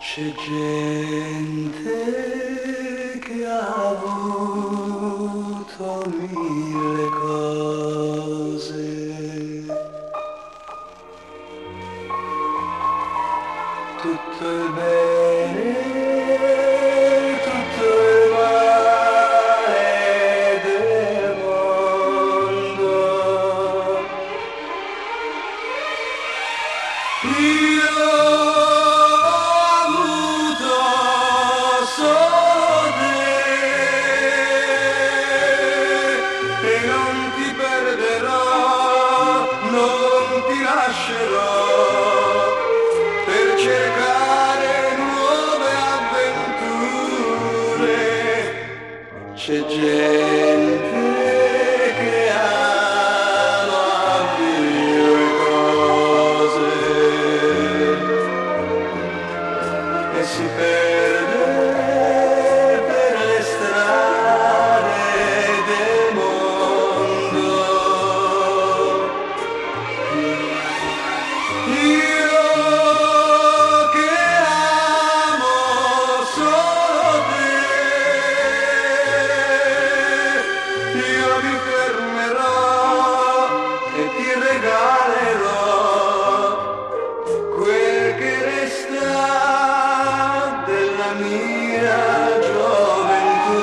C'è gente che ha avuto mille cose, tutto il bene, tutto il male del mondo. Io ho avuto solo te e non ti perderò, non ti lascerò per cercare nuove avventure. C'è gente che ama mille cose e si perde per le strade del mondo. Io che amo solo te, io mi fermerò e ti regalerò quel che resta della mia gioventù.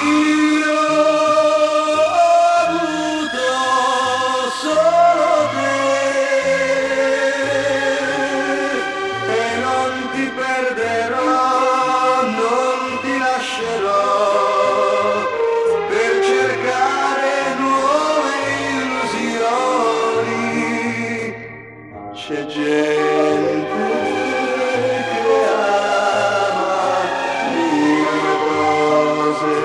Io ho avuto solo te e non ti perderò, non ti lascerò per cercare nuove illusioni. C'è gente che ama mille cose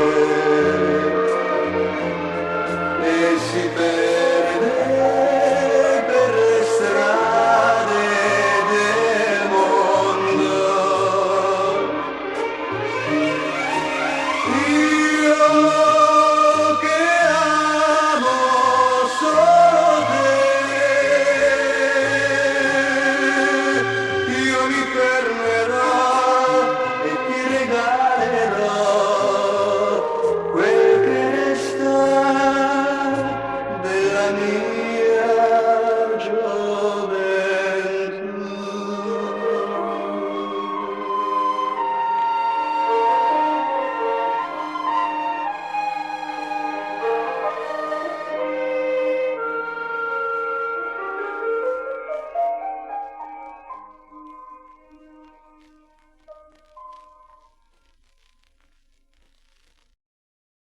e si perde